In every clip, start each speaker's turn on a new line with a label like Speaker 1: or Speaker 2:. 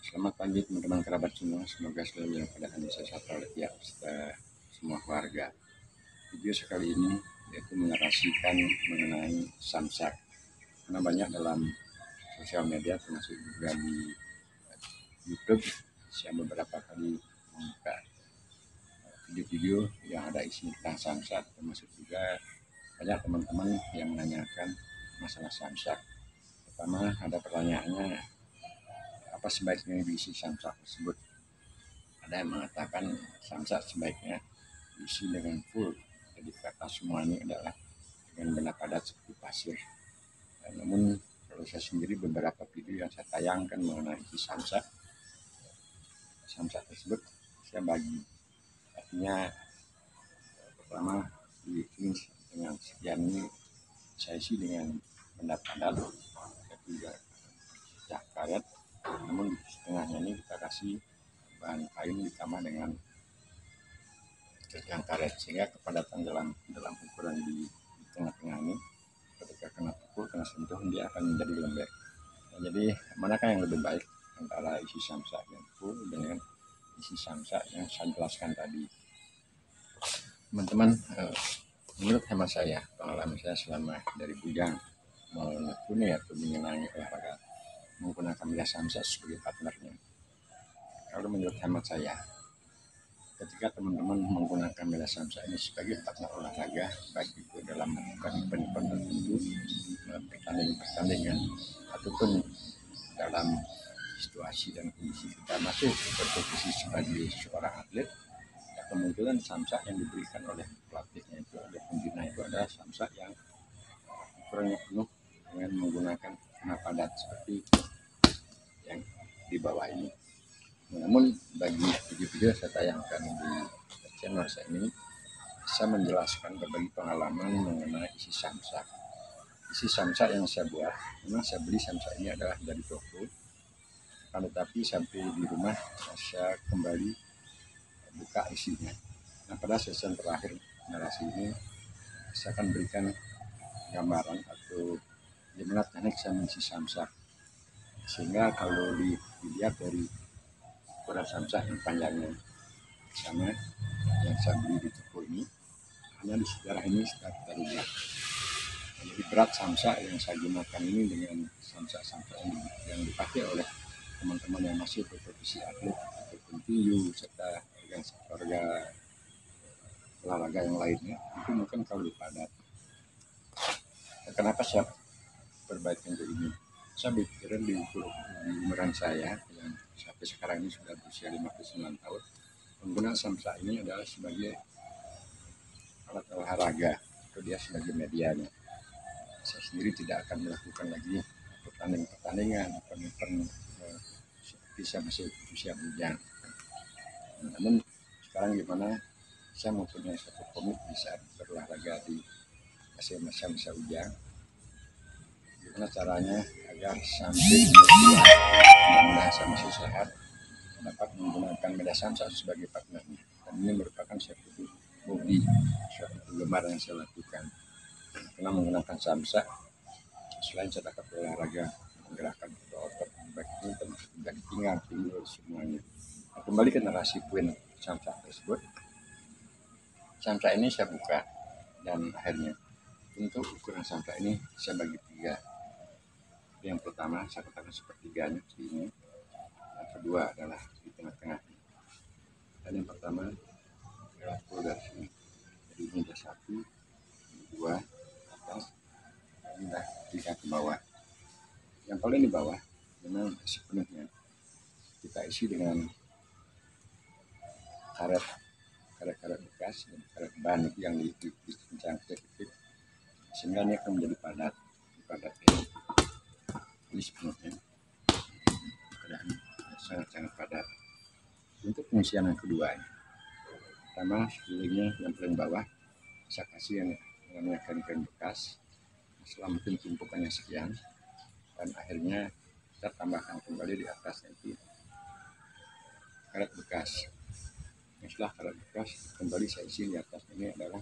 Speaker 1: Selamat pagi teman-teman kerabat semua, semoga selalu dalam keadaan sehat walafiat semua keluarga. Video sekali ini yaitu menarasikan mengenai samsak, karena banyak dalam sosial media termasuk juga di YouTube saya beberapa kali membuka video-video yang ada isi tentang samsak, termasuk juga banyak teman-teman yang menanyakan masalah samsak. Pertama ada pertanyaannya, apa sebaiknya diisi samsak tersebut? Ada yang mengatakan samsak sebaiknya diisi dengan full, jadi kata semua ini adalah dengan benda padat seperti pasir. Namun kalau saya sendiri beberapa video yang saya tayangkan mengenai isi samsak tersebut saya bagi, artinya pertama di ini dengan sekian ini saya isi dengan benda padat juga karet, namun di setengahnya ini kita kasih bahan kain ditambah dengan yang karet, sehingga kepadatan dalam ukuran di tengah-tengah ini ketika kena pukul, kena sentuh, dia akan menjadi lembek. Nah, jadi manakah yang lebih baik antara isi samsak yang full dengan isi samsak yang saya jelaskan tadi? Teman-teman, menurut hemat saya, pengalaman saya selama dari bujang menekuni atau menyenangi olahraga menggunakan media samsak sebagai partnernya, kalau menurut hemat saya, ketika teman-teman menggunakan media samsak ini sebagai partner olahraga, baik itu dalam melakukan event-event tertentu, pertandingan, ataupun dalam situasi dan kondisi kita masih berposisi sebagai seorang atlet, kemungkinan samsak yang diberikan oleh pelatihnya itu, oleh pembina itu adalah samsak yang ukurannya penuh dengan menggunakan kena padat seperti yang di bawah ini. Namun bagi video-video saya tayangkan di channel saya ini, saya menjelaskan berbagi pengalaman mengenai isi samsak. Isi samsak yang saya buat, memang saya beli samsak ini adalah dari toko, tetapi sampai di rumah saya kembali buka isinya. Nah, pada sesi terakhir narasi ini saya akan berikan gambaran atau gimana teknik saya mengisi samsak, sehingga kalau dilihat dari ukuran samsak yang panjangnya sama yang saya beli di toko ini, hanya di sejarah ini sekitar 2. Jadi berat samsak yang saya gunakan ini dengan samsak-samsak yang dipakai oleh teman-teman yang masih berprofesi atlet ataupun tinju serta organ olahraga yang lainnya, itu mungkin kalau padat. Kenapa saya perbaiki untuk ini? Saya pikirin di umuran saya yang sampai sekarang ini sudah berusia 59 tahun, menggunakan samsak ini adalah sebagai alat olahraga, itu dia sebagai medianya. Saya sendiri tidak akan melakukan lagi pertandingan seperti saya masih usia bujang. Namun sekarang gimana, saya mempunyai satu komit bisa berolahraga di masa ujang. Gimana caranya agar sampai umur tua dan saya masih sehat dapat menggunakan media samsak sebagai partnernya. Dan ini merupakan suatu hobi, suatu penggemar yang saya lakukan. Karena menggunakan samsak, selain saya dapat berolahraga, menggerakkan otot baik ini termasuk dari pinggang, pinggul, semuanya. Nah, kembali ke narasi poin samsak tersebut. Samsak ini saya buka dan akhirnya untuk ukuran samsak ini saya bagi 3. Yang pertama saya katakan sepertiganya ini, yang kedua adalah di tengah-tengah, dan yang pertama adalah full dari sini. Jadi ini ada 1, 2 atas, ini dah 3 ke bawah. Yang paling di bawah memang sepenuhnya kita isi dengan karet bekas dan karet ban yang dikencang sedikit, sehingga ini akan menjadi padat ini sepenuhnya keadaan sangat padat. Untuk pengisian yang kedua, pertama sekelilingnya yang paling bawah saya kasih yang namanya kain bekas, setelah mungkin tumpukannya sekian, dan akhirnya kita tambahkan kembali di atasnya itu karet bekas. Setelah karet bekas kembali saya isi di atas ini adalah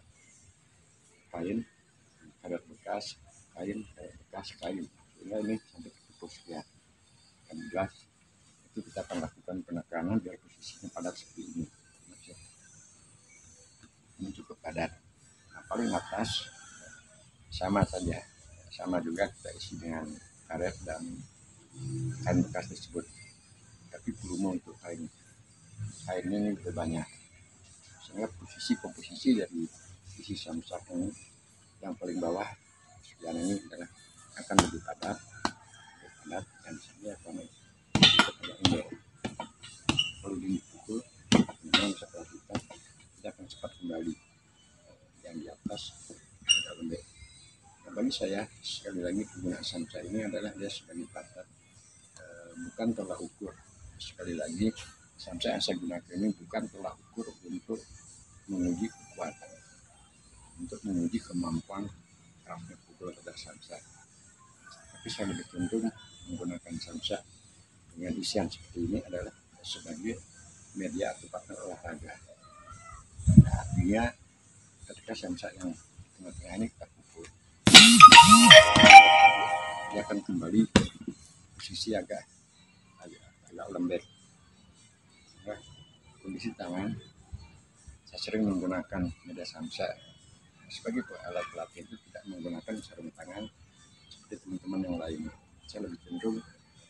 Speaker 1: karet bekas, sehingga ini sampai tertutup sekian. Dan jelas itu kita akan lakukan penekanan biar posisinya padat seperti ini. Ini cukup padat. Nah, paling atas sama saja, sama juga kita isi dengan karet dan kain bekas tersebut, tapi volume untuk kainnya ini lebih banyak, sehingga komposisi dari isi samsak ini yang paling bawah yang ini adalah akan lebih padat dan disini akan agak lembek. Kalau dipukul kemudian setelah kita akan cepat kembali, yang di atas agak lembek. Nah, bagi saya sekali lagi penggunaan samsak ini adalah dia sebagai padat, bukan tolak ukur. Sekali lagi samsak yang saya gunakan ini bukan tolak ukur untuk menguji kekuatan, untuk menguji kemampuan kraftnya pukul pada samsak, tapi saya lebih cenderung menggunakan samsak dengan isian seperti ini adalah sebagai media atau partner olahraga. Nah, artinya ketika samsak yang tengah-tengah ini kita pukul, dia akan kembali posisi agak lembek. Nah, kondisi tangan saya sering menggunakan media samsak sebagai alat pelatih, itu tidak menggunakan sarung tangan seperti teman-teman yang lain. Saya lebih cenderung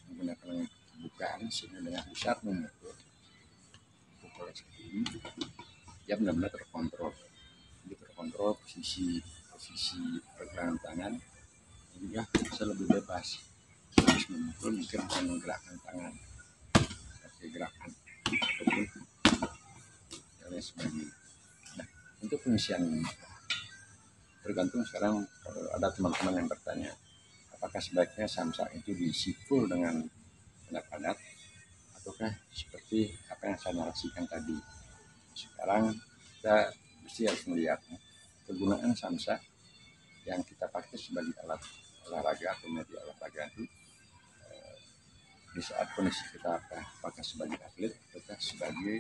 Speaker 1: menggunakan kebukaan sehingga dengan saat memukul seperti ini dia benar-benar terkontrol. Jadi terkontrol posisi pergelangan tangan, juga bisa lebih bebas habis memukul, mungkin akan menggerakkan tangan pakai gerakan ataupun dan sebagainya. Nah, untuk pengisian ini tergantung. Sekarang kalau ada teman-teman yang bertanya apakah sebaiknya samsak itu diisi full dengan padat ataukah seperti apa yang saya narasikan tadi. Sekarang kita mesti harus melihat kegunaan samsak yang kita pakai sebagai alat olahraga atau media olahraga itu di saat kondisi kita apakah sebagai atlet ataukah sebagai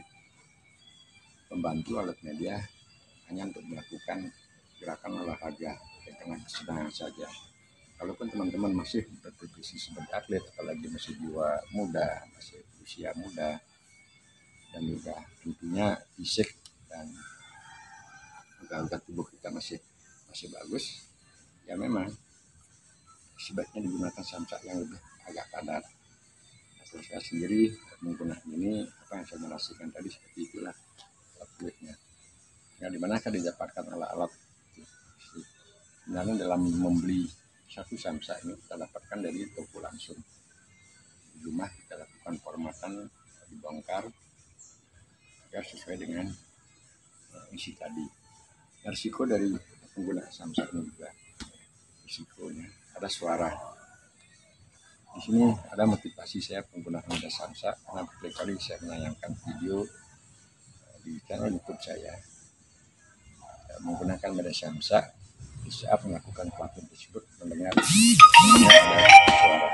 Speaker 1: pembantu alat media hanya untuk melakukan gerakan olahraga dengan kesenangan saja. Kalaupun teman-teman masih berprofesi sebagai atlet, apalagi masih jiwa muda, masih usia muda, dan juga tentunya fisik dan organ tubuh kita masih bagus, ya memang sebaiknya digunakan samsak yang lebih agak padat. Nah, saya sendiri menggunakan ini, apa yang saya narasikan tadi seperti itulah kulitnya. Nah, dimanakah didapatkan alat-alat? Sebenarnya dalam membeli satu samsak ini kita dapatkan dari toko langsung. Di rumah kita lakukan formatan, dibongkar agar sesuai dengan isi tadi. Risiko dari penggunaan samsak ini juga risikonya ada suara. Di sini ada motivasi saya penggunaan media samsak karena berkali-kali saya menayangkan video di channel YouTube saya menggunakan media samsak. Di saat melakukan pelatihan tersebut mendengar ada suara.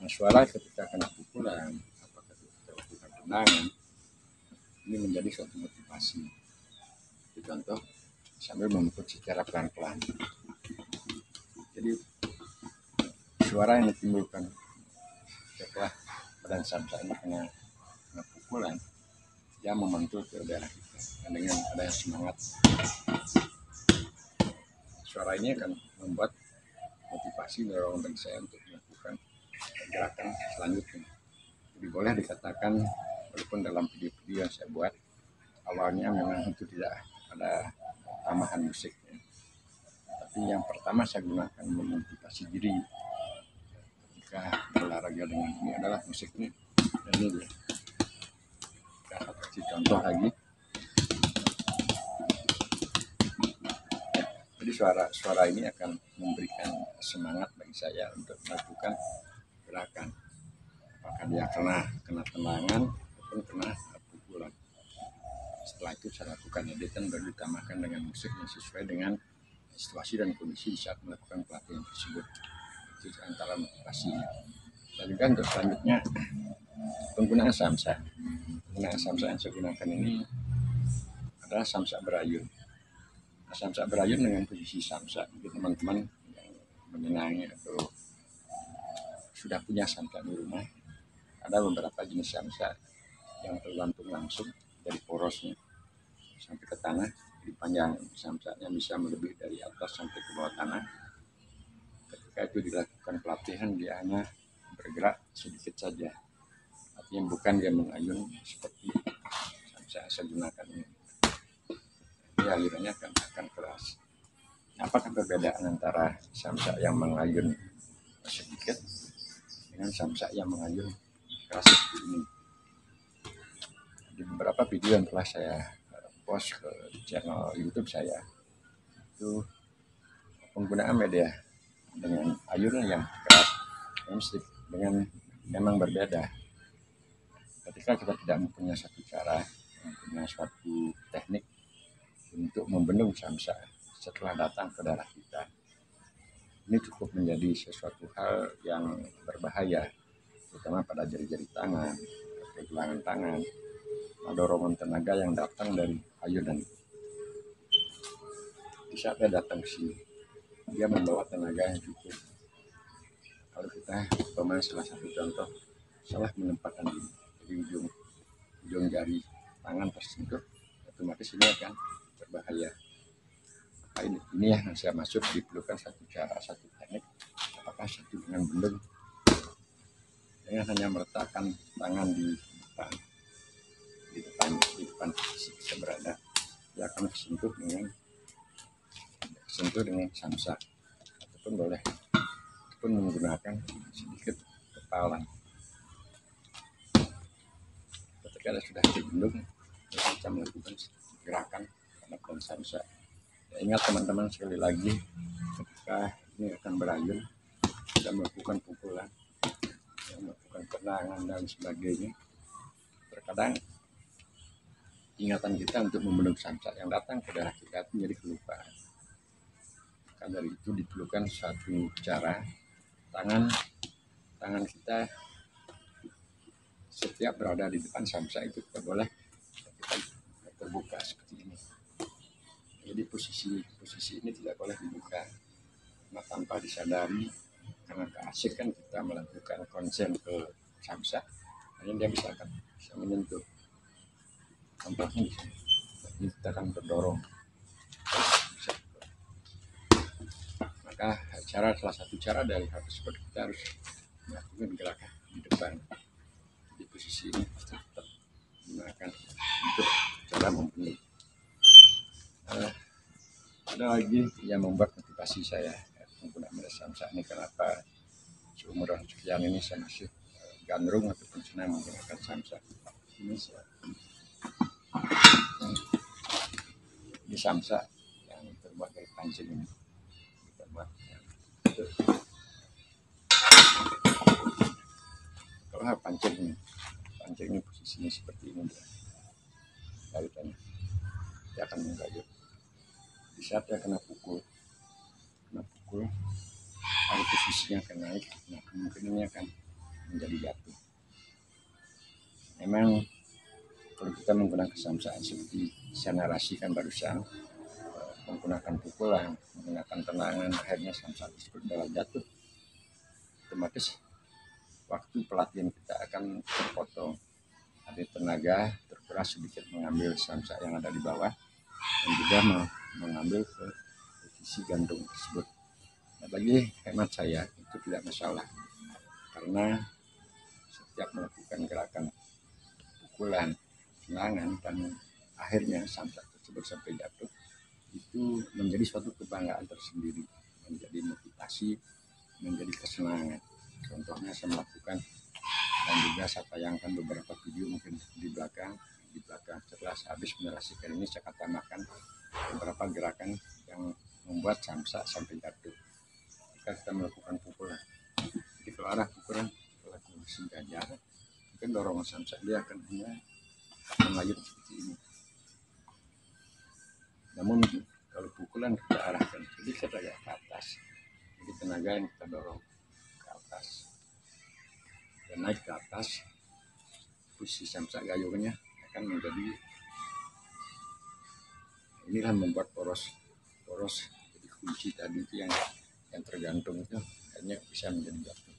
Speaker 1: Nah, suara ketika kena pukulan, apakah ketika lakukan tendangan, ini menjadi suatu motivasi. Contoh sambil memukul secara pelan-pelan. Jadi suara yang ditimbulkan setelah badan samsak ini kena pukulan, dia memantul ke daerah kita. Dan dengan adanya semangat, suara ini akan membuat motivasi dorong bagi saya untuk melakukan gerakan selanjutnya. Jadi boleh dikatakan walaupun dalam video-video yang saya buat awalnya memang itu tidak ada tambahan musiknya, tapi yang pertama saya gunakan memotivasi diri ketika berolahraga dengan ini adalah musiknya. Dan ini dia, kita kasih contoh lagi. Jadi suara ini akan memberikan semangat bagi saya untuk melakukan gerakan, apakah dia kena tendangan ataupun kena pukulan. Setelah itu saya lakukan editan baru ditambahkan dengan musik yang sesuai dengan situasi dan kondisi saat melakukan pelatihan tersebut. Itu antara motivasinya. Dan juga untuk selanjutnya penggunaan samsak. Penggunaan samsak yang saya gunakan ini adalah samsak berayun. Nah, samsak berayun dengan posisi samsak, mungkin teman-teman yang menyenangi atau sudah punya samsak di rumah, ada ada beberapa jenis samsa yang tergantung langsung dari porosnya sampai ke tanah. Jadi panjang samsanya bisa melebihi dari atas sampai ke bawah tanah. Ketika itu dilakukan pelatihan, dia hanya bergerak sedikit saja, artinya bukan dia mengayun seperti samsa saya gunakan ini. Jadi alirannya akan keras. Apakah perbedaan antara samsa yang mengayun sedikit dengan samsa yang mengayun keras seperti ini? Di beberapa video yang telah saya post ke channel YouTube saya, itu penggunaan media dengan ayunan yang keras dengan memang berbeda. Ketika kita tidak mempunyai satu cara, mempunyai suatu teknik untuk membendung samsa setelah datang ke darah kita, ini cukup menjadi sesuatu hal yang berbahaya, terutama pada jari-jari tangan, pergelangan tangan, dorongan tenaga yang datang dari ayunan. Di saat dia datang ke sini, dia membawa tenaga yang cukup. Kalau kita pemain salah satu contoh salah menempatkan diri, jadi ujung jari tangan tersentuh, otomatis ini akan berbahaya. Nah, ini yang saya maksud diperlukan satu cara, satu teknik. Apakah satu dengan bendung, dengan hanya meletakkan tangan di depan fisik kita berada, dia akan tersentuh dengan samsa, ataupun boleh menggunakan sedikit kepalan. Ketika sudah dibendung, kita melakukan gerakan menekan samsa. Ya, ingat teman-teman, sekali lagi, ketika ini akan berayun, kita melakukan pukulan, melakukan tendangan dan sebagainya. Terkadang ingatan kita untuk membendung samsa yang datang ke darah kita itu menjadi kelupaan. Maka dari itu diperlukan satu cara, tangan kita setiap berada di depan samsa itu tidak boleh kita terbuka seperti ini. Jadi posisi ini tidak boleh dibuka, karena tanpa disadari, karena keasikan kita melakukan konsen ke samsa, hanya dia bisa menyentuh. Contohnya ini kita akan terdorong. Maka salah satu cara dari hal tersebut, kita harus melakukan gerakan di depan. Di posisi ini kita tetap gunakan untuk cara membendung. Ada lagi yang membuat motivasi saya menggunakan media samsa ini. Kenapa seumur sekian ini saya masih gandrung ataupun senang menggunakan samsa ini? Ini samsa yang terbuat dari pancing ini, kita buat kalau pancing ini posisinya seperti ini, kaitannya dia akan menggayut. Di saat dia kena pukul, ada posisinya akan naik, nah kemungkinannya akan menjadi jatuh. Memang kalau kita menggunakan samsa seperti saya narasikan barusan, menggunakan pukulan, menggunakan tendangan, akhirnya samsa tersebut adalah jatuh, otomatis waktu pelatihan kita akan terpotong. Ada tenaga terkuras sedikit mengambil samsa yang ada di bawah dan juga mengambil ke posisi gantung tersebut. Nah, bagi hemat saya itu tidak masalah, karena setiap melakukan gerakan pukulan, tendangan, dan akhirnya samsa tersebut sampai jatuh, itu menjadi suatu kebanggaan tersendiri, menjadi motivasi, menjadi kesenangan. Contohnya saya melakukan, dan juga saya tayangkan beberapa video mungkin di belakang setelah habis menarasikan ini, saya katakan beberapa gerakan yang membuat samsa sampai jatuh jika kita melakukan pukulan. Jadi kalau arah pukulan lakukan gajah, mungkin dorongan samsa dia akan hanya mengayun seperti ini. Namun kalau pukulan kita arahkan sedikit agak ke atas, jadi tenaga yang kita dorong ke atas dan naik ke atas, posisi samsa gayungnya akan menjadi, inilah membuat poros jadi kunci tadi itu yang tergantung itu hanya bisa menjadi jatuh.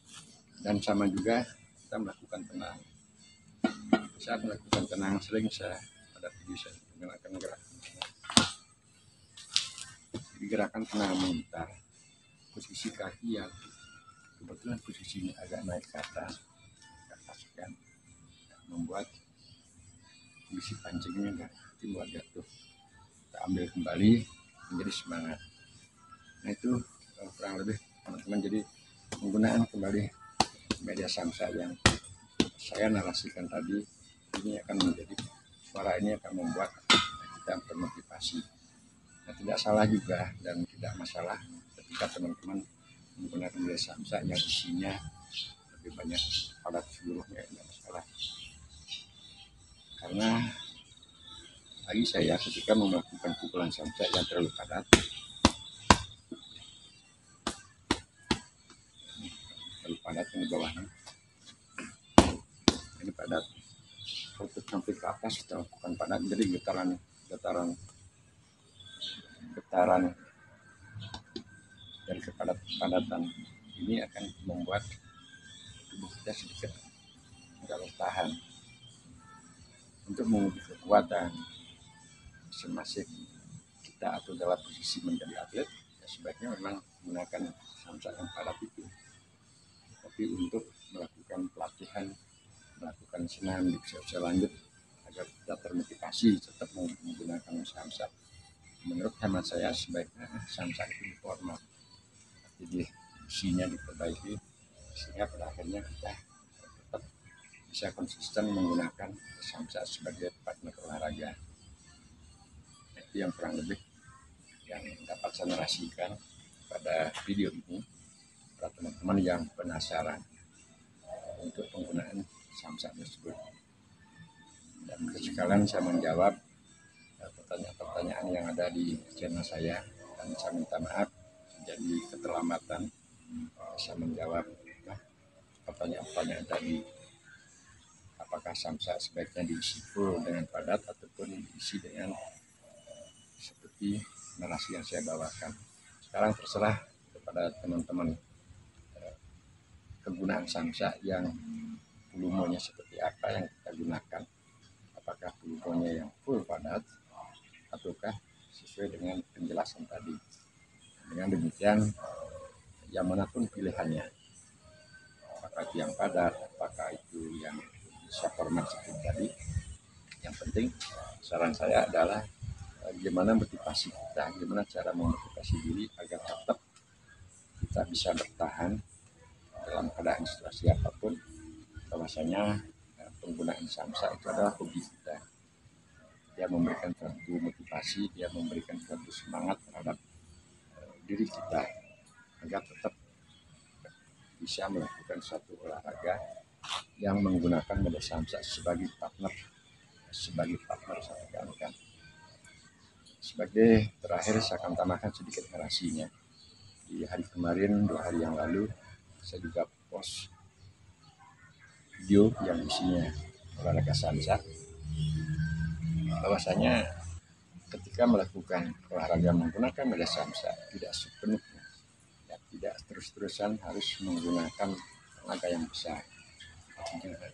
Speaker 1: Dan sama juga kita melakukan tenang. Saat melakukan tenang sering saya pada video saya menggunakan gerakan tenang memutar. Posisi kaki yang kebetulan posisinya agak naik ke atas dan membuat posisi pancingnya dan timbul jatuh. Kita ambil kembali menjadi semangat. Nah itu kurang lebih teman-teman, jadi penggunaan kembali media samsa yang saya narasikan tadi ini akan menjadi suara ini akan membuat kita termotivasi. Nah, tidak salah juga dan tidak masalah ketika teman-teman menggunakan media samsa yang isinya lebih banyak padat seluruhnya, tidak masalah. Karena bagi saya ketika melakukan pukulan samsa yang terlalu padat, ini bawahnya ini padat, untuk sampai ke atas kita lakukan padat, jadi getaran dari kepadatan ini akan membuat tubuh kita sedikit tidak bertahan. Untuk menguji kekuatan masing-masing kita atau dalam posisi menjadi atlet, ya sebaiknya memang menggunakan samsa yang padat itu. Tapi untuk melakukan pelatihan, melakukan senam di usia lanjut agar kita termotivasi tetap menggunakan samsa, menurut hemat saya sebaiknya samsa itu format, jadi isinya diperbaiki sehingga pada akhirnya kita tetap bisa konsisten menggunakan samsa sebagai partner olahraga. Itu yang kurang lebih yang dapat saya narasikan pada video ini para teman-teman yang penasaran untuk penggunaan samsa tersebut. Dan sekalian saya menjawab pertanyaan-pertanyaan yang ada di channel saya, dan saya minta maaf jadi keterlambatan saya menjawab pertanyaan-pertanyaan tadi. Apakah samsa sebaiknya diisi full dengan padat ataupun diisi dengan seperti narasi yang saya bawakan. Sekarang terserah kepada teman-teman kegunaan samsa yang volumenya seperti apa yang kita gunakan. Apakah volumenya yang full padat ataukah sesuai dengan penjelasan tadi. Dengan demikian, yang manapun pilihannya, apakah itu yang padat, apakah itu yang bisa format seperti tadi, yang penting saran saya adalah gimana motivasi kita, gimana cara memotivasi diri agar tetap kita bisa bertahan dalam keadaan situasi apapun. Bahwasanya penggunaan samsa itu adalah hobi kita. Dia memberikan suatu motivasi, dia memberikan suatu semangat terhadap diri kita agar tetap bisa melakukan suatu olahraga yang menggunakan media samsa sebagai partner satu gerakan. Sebagai terakhir saya akan tambahkan sedikit narasinya. Di hari kemarin, 2 hari yang lalu, saya juga post video yang isinya olahraga samsa, bahwasanya ketika melakukan olahraga menggunakan media samsa tidak sepenuhnya, ya, tidak terus-terusan harus menggunakan tenaga yang besar,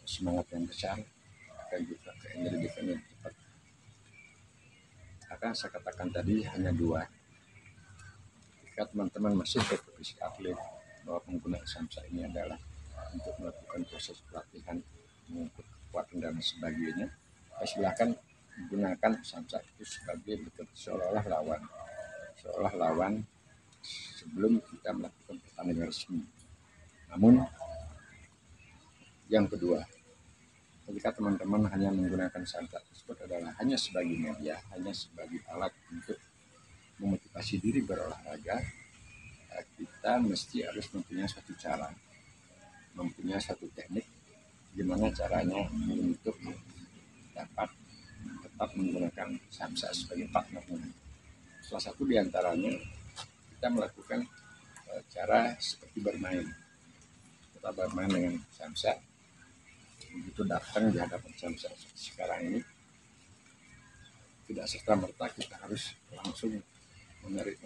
Speaker 1: semangat yang besar, dan juga keenergikan yang cepat. Akan saya katakan tadi hanya 2. Jika teman-teman masih berprofesi atlet, bahwa penggunaan samsa ini adalah untuk melakukan proses pelatihan, mengukur kekuatan dan sebagainya, silakan gunakan samsa itu sebagai seolah-olah lawan sebelum kita melakukan pertandingan resmi. Namun yang kedua, ketika teman-teman hanya menggunakan samsa tersebut adalah hanya sebagai media, hanya sebagai alat untuk memotivasi diri berolahraga, kita mesti harus mempunyai suatu cara, mempunyai suatu teknik gimana caranya untuk dapat tetap menggunakan samsa sebagai partnernya. Salah satu diantaranya kita melakukan cara seperti bermain. Kita bermain dengan samsa. Begitu datang di hadapan samsa sekarang ini, tidak serta-merta kita harus langsung menarik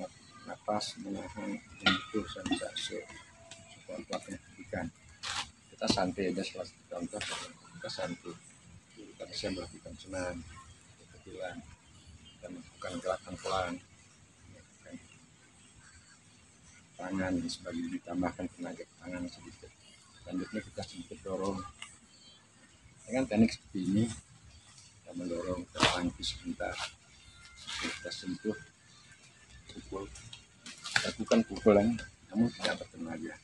Speaker 1: nafas, menahan untuk samsa sekuat-kuatnya. Bukan. Kita kita santai aja. Salah satu contoh kita santai, kita bisa melakukan senam, kecil-kecilan, dan melakukan gerakan pelan, melakukan tangan dan sebagainya, ditambahkan tenaga tangan sedikit. Selanjutnya kita sedikit dorong dengan teknik seperti ini. Kita mendorong, kita tangkis sebentar, kita sentuh, pukul, lakukan pukulan namun tidak bertenaga,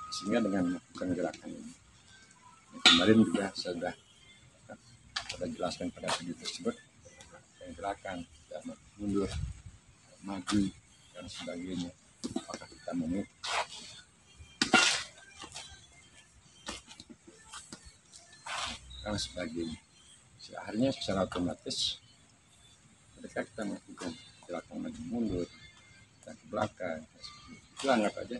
Speaker 1: sehingga dengan melakukan gerakan ini, yang kemarin juga sudah jelaskan pada video tersebut, gerakan kita mundur, maju, dan sebagainya. Apakah kita menit dan sebagainya. Akhirnya secara otomatis ketika kita melakukan gerakan maju mundur dan ke belakang, itu anggap aja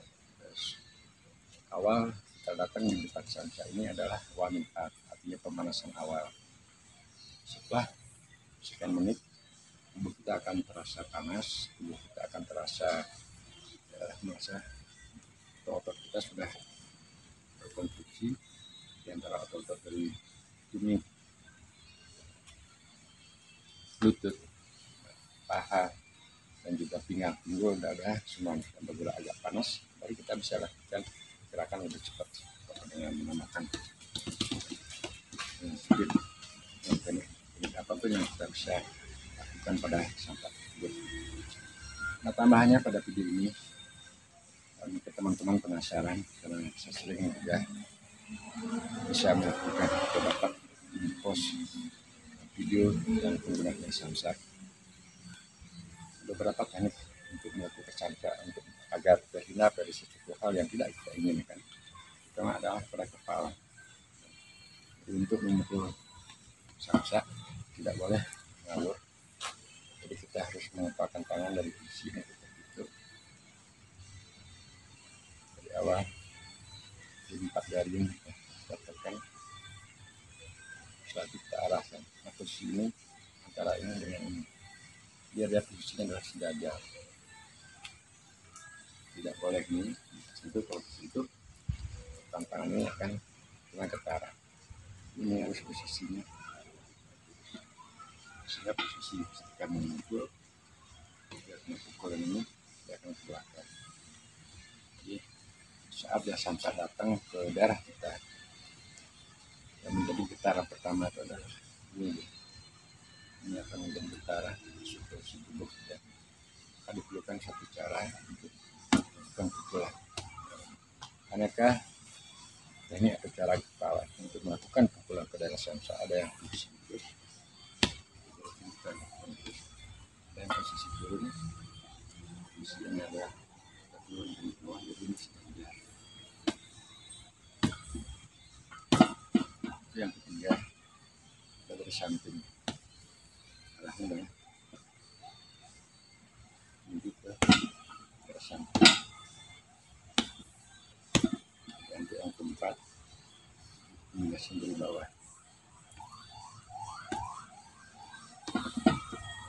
Speaker 1: awal kita datang di depan sanca ini adalah wanita, artinya pemanasan awal. Setelah sekian menit, tubuh kita akan terasa panas, tubuh kita akan terasa merasa otot kita sudah berkonstruksi di antara otot-otot dari tumit, lutut, paha, dan juga pinggang, pinggul, dada, semuanya bergerak agak panas. Baru kita bisa lakukan gerakan lebih cepat dengan menambahkan speed, teknik apapun yang kita bisa lakukan pada sampah tersebut. Nah, tambahannya pada video ini, jika teman-teman penasaran, karena saya sering juga bisa melakukan atau dapat post video dan penggunaan samsak, beberapa teknik untuk melakukan samsak untuk agar terhindar dari sesuatu hal yang tidak kita inginkan. Pertama adalah pada kepala. Untuk memukul samsak tidak boleh ngawur, jadi kita harus mengepalkan tangan dari sini itu dari awal di 4 jari kita tekan, setelah kita arahkan ke sini antara ini dengan ini, biar dia posisinya adalah sejajar, tidak boleh ini sentuh. Kalau sentuh tantangan ini akan kena getaran. Ini harus posisinya, sehingga posisi ketika memukul pukulan ini dia akan ke belakang. Jadi saat dia samsak datang ke daerah kita, yang menjadi getaran pertama itu adalah ini akan menjadi getaran masuk ke tubuh kita. Diperlukan satu cara untuk melakukan pukulan. Aneka teknik atau cara kepala untuk melakukan pukulan ke daerah samsak, ada yang posisi lurus, dan posisi turun, posisi ini adalah turun di bawah, jadi ini sejajar. Yang ketiga, kita dari samping, arahnya dengan tunjuk ke samping. Dan untuk yang keempat, menggasin dari bawah.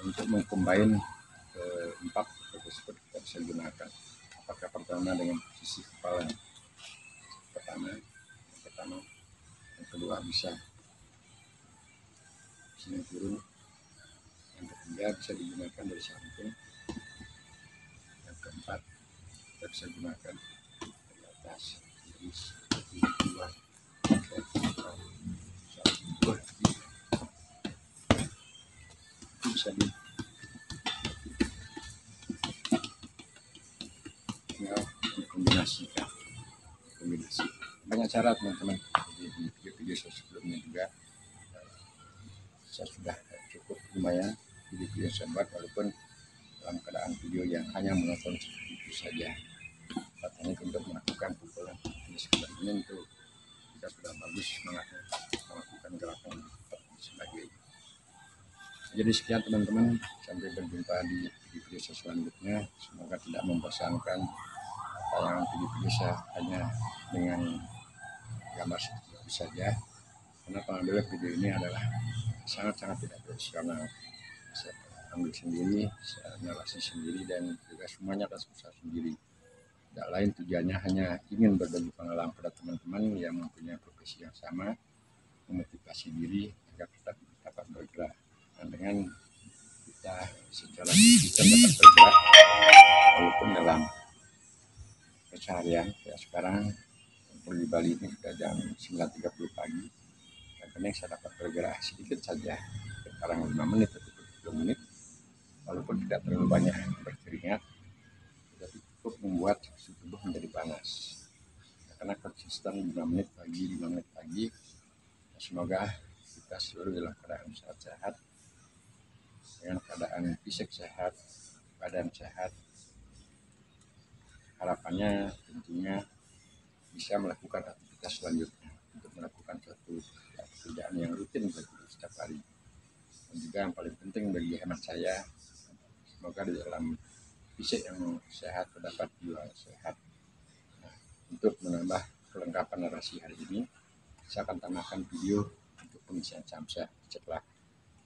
Speaker 1: Untuk mengcombine keempat tersebut kita bisa gunakan. Apakah pertama dengan posisi kepala pertama, yang kedua bisa sini turun, yang ketiga bisa digunakan dari samping, yang keempat kita bisa gunakan dari atas. Jadi dua, itu bisa dikombinasikan. Banyak cara teman-teman. Jadi di video-video saya sebelumnya juga saya sudah cukup lumayan video saya buat, walaupun dalam keadaan video yang hanya menonton itu saja. Teknik untuk melakukan pukulan ini sekedar ini untuk kita sudah bagus semangatnya melakukan gerakan dan sebagainya. Jadi sekian teman-teman, sampai berjumpa di video saya selanjutnya. Semoga tidak membosankan tayangan video saya hanya dengan gambar seperti itu saja, karena pengambilan video ini adalah sangat-sangat tidak profesional. Saya ambil sendiri, saya narasi sendiri, dan juga semuanya atas usaha sendiri. Tidak lain tujuannya hanya ingin berbagi pengalaman pada teman-teman yang mempunyai profesi yang sama, memotivasi diri agar kita dapat bergerak. Dan dengan kita secara konsisten dapat bergerak, walaupun dalam keseharian ya sekarang di Bali ini sudah jam 9.30 pagi, kadang saya dapat bergerak sedikit saja, sekarang 5 menit atau 10 menit, walaupun tidak terlalu banyak berkeringat, tapi cukup membuat suhu tubuh menjadi panas. Karena konsisten 5 menit pagi, semoga kita selalu dalam keadaan sehat, dengan keadaan fisik sehat, badan sehat. Harapannya tentunya bisa melakukan aktivitas selanjutnya untuk melakukan suatu pekerjaan yang rutin bagi setiap hari. Dan juga yang paling penting bagi hemat saya, semoga di dalam fisik yang sehat terdapat jiwa sehat. Nah, untuk menambah kelengkapan narasi hari ini, saya akan tambahkan video untuk pengisian samsat setelah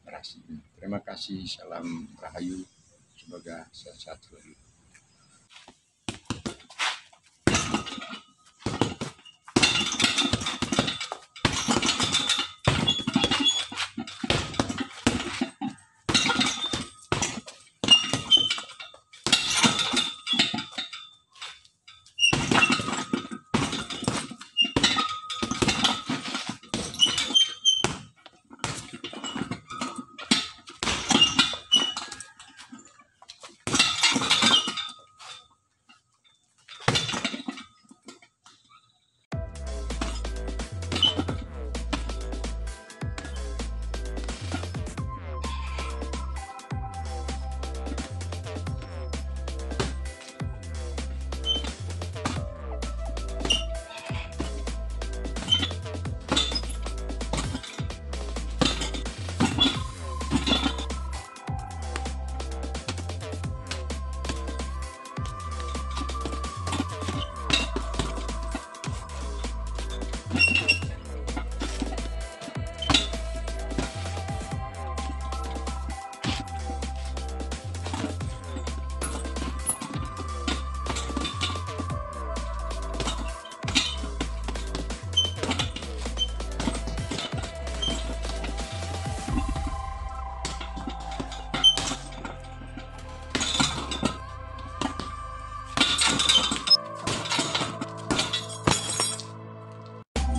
Speaker 1: narasi ini. Terima kasih, salam rahayu, semoga sehat selalu.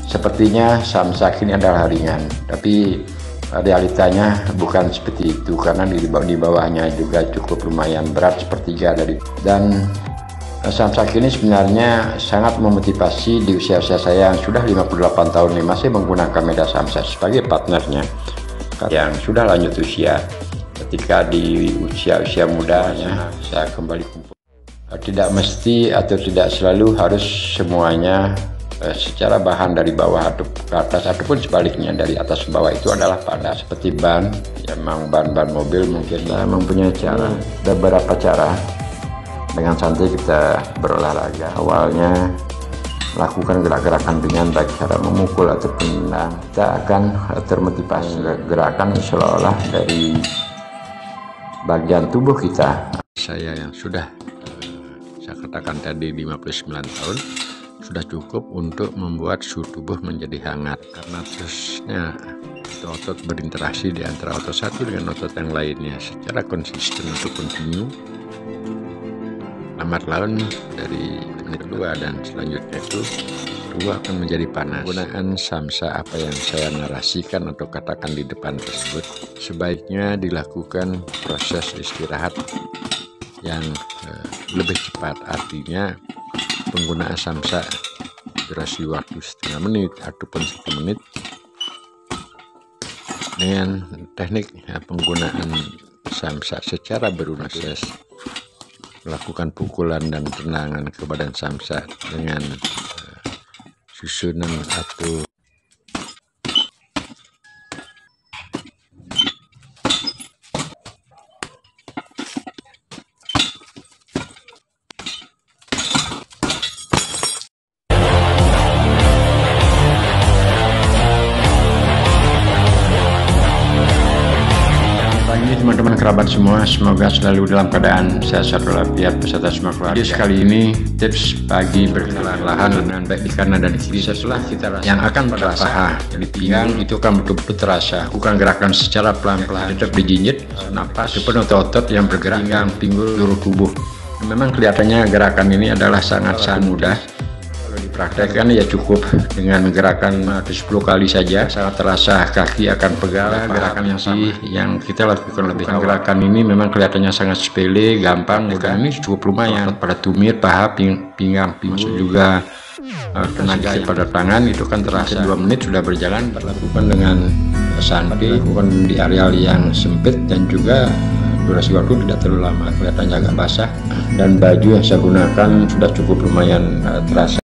Speaker 1: Sepertinya samsak ini adalah ringan, tapi realitanya bukan seperti itu, karena di bawahnya juga cukup lumayan berat sepertiga dari. Dan samsak ini sebenarnya sangat memotivasi di usia saya yang sudah 58 tahun ini, masih menggunakan media samsak sebagai partnernya yang sudah lanjut usia. Ketika di usia mudanya saya kembali kumpul. Tidak mesti atau tidak selalu harus semuanya secara bahan dari bawah atau ke atas, ataupun sebaliknya dari atas ke bawah itu adalah panas. Seperti ban, ya memang ban mobil mungkin mempunyai cara, beberapa cara dengan santai kita berolahraga. Awalnya melakukan gerak-gerakan ringan, baik cara memukul atau menendang, kita akan termotivasi gerakan seolah-olah dari bagian tubuh kita. Saya yang sudah saya katakan tadi 59 tahun sudah cukup untuk membuat suhu tubuh menjadi hangat, karena terusnya otot berinteraksi di antara otot satu dengan otot yang lainnya secara konsisten untuk kontinu. Lambat laun dari menit kedua dan selanjutnya itu tubuh akan menjadi panas. Penggunaan samsa apa yang saya narasikan atau katakan di depan tersebut sebaiknya dilakukan proses istirahat yang lebih cepat, artinya penggunaan samsa durasi waktu setengah menit ataupun 1 menit dengan teknik penggunaan samsa secara berulang, melakukan pukulan dan tendangan ke badan samsa dengan susunan atau teman-teman kerabat semua, semoga selalu dalam keadaan sehat walafiat beserta semua keluarga. Jadi sekali ini tips pagi berlahan dengan baik di kanan dan di kiri. Setelah kita rasa yang akan pada paha di pinggang itu akan betul-betul terasa. Bukan gerakan secara pelan-pelan, tetap dijinjit napas penuh otot yang bergerak pinggang, pinggul, seluruh tubuh. Memang kelihatannya gerakan ini adalah sangat mudah. Praktekkan ya cukup dengan menggerakkan 10 kali saja, sangat terasa kaki akan pegal. Gerakan yang sama yang kita lakukan lebih awal. Gerakan ini memang kelihatannya sangat sepele, gampang, dan ini cukup lumayan pada tumit, paha, pinggang, pinggul juga. Tenaga pada tangan itu kan terasa 2 menit sudah berjalan. Lakukan dengan santai, bukan di areal yang sempit, dan juga durasi waktu tidak terlalu lama. Kelihatannya agak basah, dan baju yang saya gunakan sudah cukup lumayan terasa.